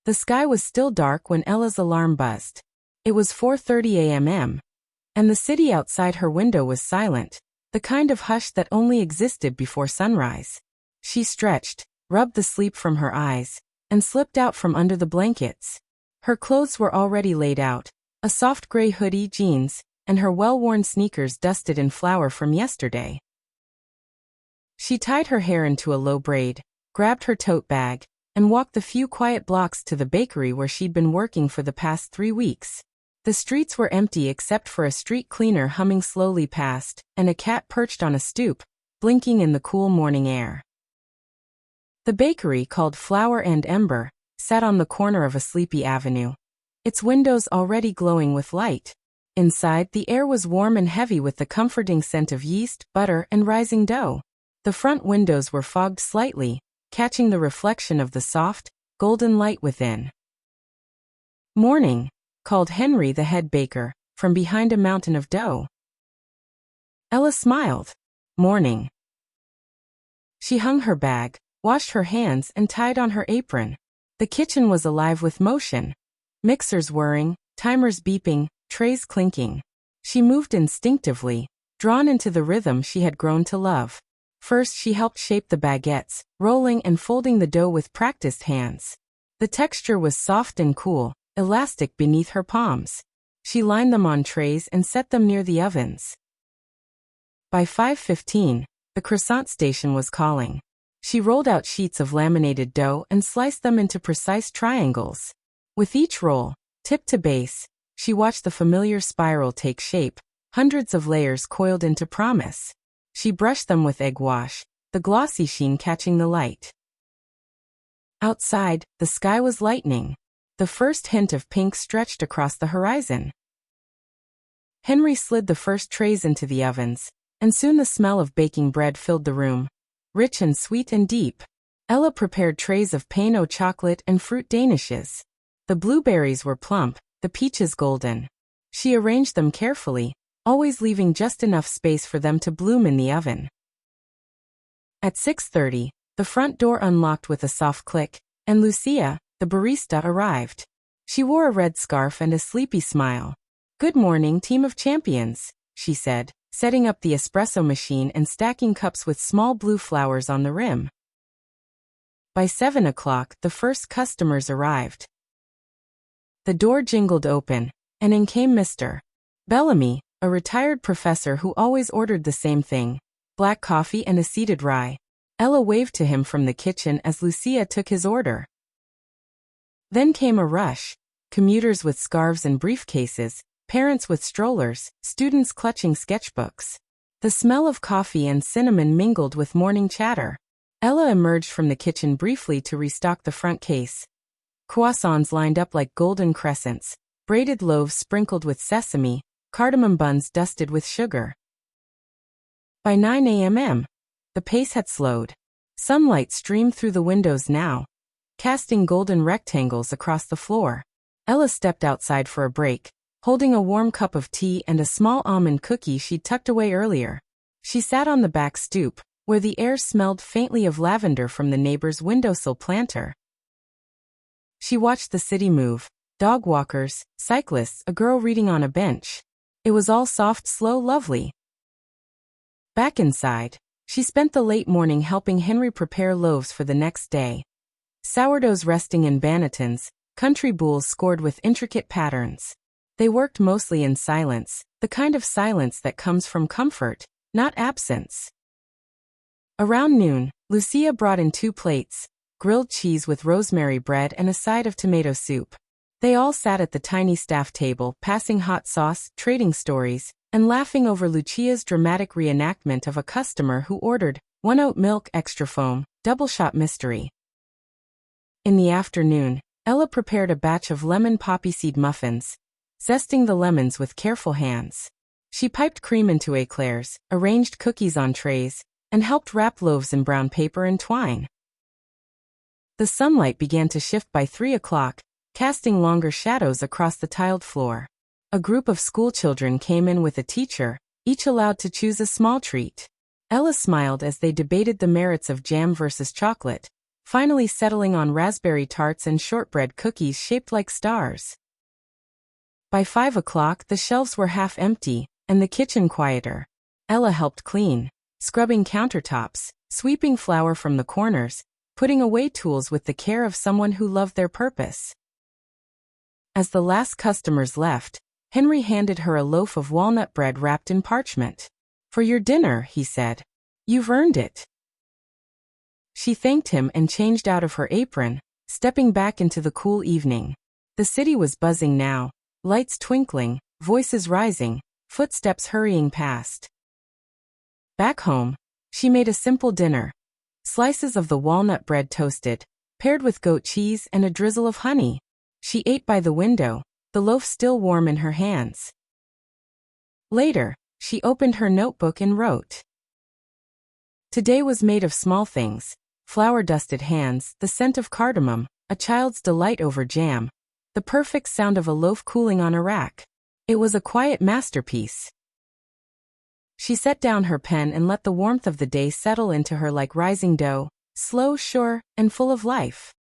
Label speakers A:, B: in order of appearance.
A: The sky was still dark when Ella's alarm buzzed. It was 4:30 a.m., and the city outside her window was silent, the kind of hush that only existed before sunrise. She stretched, rubbed the sleep from her eyes, and slipped out from under the blankets. Her clothes were already laid out, a soft gray hoodie, jeans, and her well-worn sneakers dusted in flour from yesterday. She tied her hair into a low braid, grabbed her tote bag, and walked the few quiet blocks to the bakery where she'd been working for the past 3 weeks. The streets were empty except for a street cleaner humming slowly past, and a cat perched on a stoop, blinking in the cool morning air. The bakery, called Flour and Ember, sat on the corner of a sleepy avenue, its windows already glowing with light. Inside, the air was warm and heavy with the comforting scent of yeast, butter, and rising dough. The front windows were fogged slightly, catching the reflection of the soft, golden light within. "Morning," called Henry, the head baker, from behind a mountain of dough. Ella smiled. "Morning." She hung her bag, washed her hands, and tied on her apron. The kitchen was alive with motion. Mixers whirring, timers beeping, trays clinking. She moved instinctively, drawn into the rhythm she had grown to love. First she helped shape the baguettes, rolling and folding the dough with practiced hands. The texture was soft and cool, elastic beneath her palms. She lined them on trays and set them near the ovens. By 5:15, the croissant station was calling. She rolled out sheets of laminated dough and sliced them into precise triangles. With each roll, tip to base, she watched the familiar spiral take shape, hundreds of layers coiled into promise. She brushed them with egg wash, the glossy sheen catching the light. Outside, the sky was lightening. The first hint of pink stretched across the horizon. Henry slid the first trays into the ovens, and soon the smell of baking bread filled the room, rich and sweet and deep. Ella prepared trays of pain au chocolate and fruit danishes. The blueberries were plump, the peaches golden. She arranged them carefully, always leaving just enough space for them to bloom in the oven. At 6:30, the front door unlocked with a soft click, and Lucia, the barista, arrived. She wore a red scarf and a sleepy smile. "Good morning, team of champions," she said, setting up the espresso machine and stacking cups with small blue flowers on the rim. By 7 o'clock, the first customers arrived. The door jingled open, and in came Mr. Bellamy, a retired professor who always ordered the same thing, black coffee and a seeded rye. Ella waved to him from the kitchen as Lucia took his order. Then came a rush, commuters with scarves and briefcases, parents with strollers, students clutching sketchbooks. The smell of coffee and cinnamon mingled with morning chatter. Ella emerged from the kitchen briefly to restock the front case. Croissants lined up like golden crescents, braided loaves sprinkled with sesame, cardamom buns dusted with sugar. By 9 a.m., the pace had slowed. Sunlight streamed through the windows now, casting golden rectangles across the floor. Ella stepped outside for a break, holding a warm cup of tea and a small almond cookie she'd tucked away earlier. She sat on the back stoop, where the air smelled faintly of lavender from the neighbor's windowsill planter. She watched the city move, dog walkers, cyclists, a girl reading on a bench. It was all soft, slow, lovely. Back inside, she spent the late morning helping Henry prepare loaves for the next day. Sourdoughs resting in bannetons, country boules scored with intricate patterns. They worked mostly in silence, the kind of silence that comes from comfort, not absence. Around noon, Lucia brought in 2 plates, grilled cheese with rosemary bread and a side of tomato soup. They all sat at the tiny staff table, passing hot sauce, trading stories, and laughing over Lucia's dramatic reenactment of a customer who ordered 1 oat milk extra foam, double shot mystery. In the afternoon, Ella prepared a batch of lemon poppy seed muffins, zesting the lemons with careful hands. She piped cream into eclairs, arranged cookies on trays, and helped wrap loaves in brown paper and twine. The sunlight began to shift by 3 o'clock, casting longer shadows across the tiled floor. A group of schoolchildren came in with a teacher, each allowed to choose a small treat. Ella smiled as they debated the merits of jam versus chocolate, finally settling on raspberry tarts and shortbread cookies shaped like stars. By 5 o'clock, the shelves were half empty, and the kitchen quieter. Ella helped clean, scrubbing countertops, sweeping flour from the corners, putting away tools with the care of someone who loved their purpose. As the last customers left, Henry handed her a loaf of walnut bread wrapped in parchment. "For your dinner," he said. "You've earned it." She thanked him and changed out of her apron, stepping back into the cool evening. The city was buzzing now, lights twinkling, voices rising, footsteps hurrying past. Back home, she made a simple dinner. Slices of the walnut bread toasted, paired with goat cheese and a drizzle of honey. She ate by the window, the loaf still warm in her hands. Later, she opened her notebook and wrote. Today was made of small things: flour-dusted hands, the scent of cardamom, a child's delight over jam, the perfect sound of a loaf cooling on a rack. It was a quiet masterpiece. She set down her pen and let the warmth of the day settle into her like rising dough, slow, sure, and full of life.